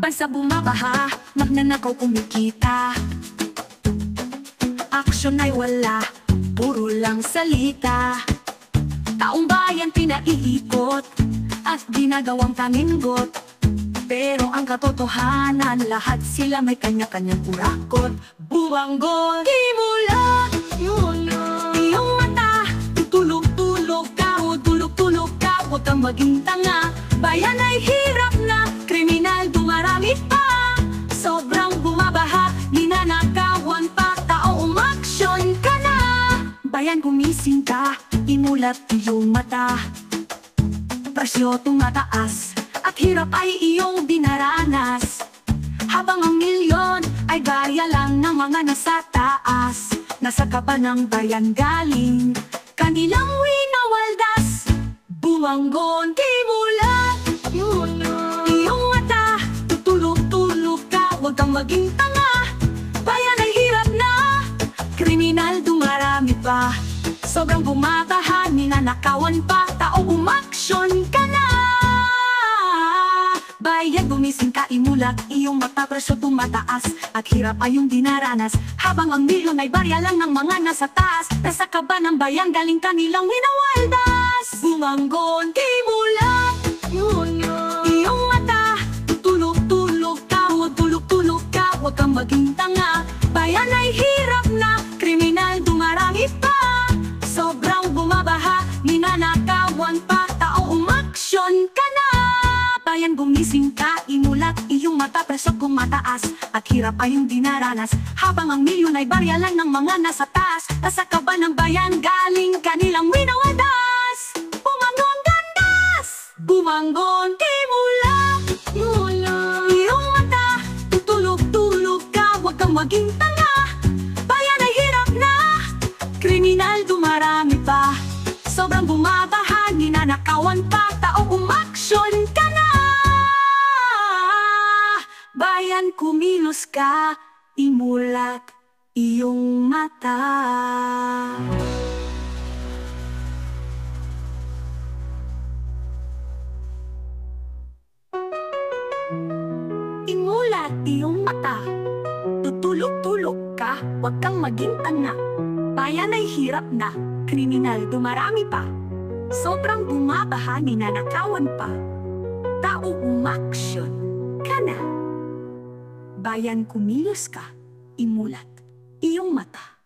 bansa bumabaha, magnanakaw kumikita. Aksyon ay wala, puro lang salita. Taong bayan pinaiikot at ginagawang paminggot. Pero ang katotohanan, lahat sila may kanya-kanyang urakot. Buwangon, himula, iyong mata. Tutulog-tulog ka o tulog-tulog ka, huwag kang maging tanga. Bayan ay hirap na, kriminal dumarami pa. Sobrang bumabaha, ninanakawan pa. Tao umaksyon ka na. Bayan gumising ka, imulat iyong mata. Presyo tumataas at hirap ay iyong dinaranas. Habang ang milyon ay gaya lang ng mga nasa taas. Nasa kaba ng bayan galing kanilang winawaldas. Buwangon, kimulat, iyong mata. Tutulog-tulog ka, huwag kang maging tanga. Bayan ay hirap na, kriminal dumarami pa. Sobrang bumatahan, ninanakawan pa. Tao umaksyon ka na. Bayan gumising ka, imulat iyong mata. Presyo tumataas at hirap ay iyong dinaranas. Habang ang milyon ay barya lang ng mga nasa taas. Nasa kaba ng bayan galing kanilang winawaldas. Bumangon, kimulat, iyong mata. Tulog-tulog ka, huwag tulog-tulog ka, huwag kang maging tanga. Bayan ay hirap na, kriminal dumarami pa. Sobrang bumabaha, ninanakawan pa. Tao umaksyon ka na. Bayan gumising ka, imulat iyong mata. Presyo kumataas at hirap ay iyong dinaranas. Habang ang milyon ay barya lang ng mga nasa taas. Nasa kaba ng bayan galing kanilang winawaldas. Bumangon, gandas! Bumangon, kimulat, iyong mata. Tutulog-tulog ka, huwag kang maging tanga. Bayan ay hirap na, kriminal dumarami pa. Sobrang bumabaha, ninanakawan pa. Tao umaksyon ka na. Bayan kumilos ka, imulat iyong mata. Imulat iyong mata. Tutulog-tulog ka, huwag kang maging tanga. Bayan ay hirap na, kriminal dumarami pa. Sobrang bumabaha, ninanakawan pa. Tao umaksyon ka na. Bayan kumilos ka, imulat iyong mata.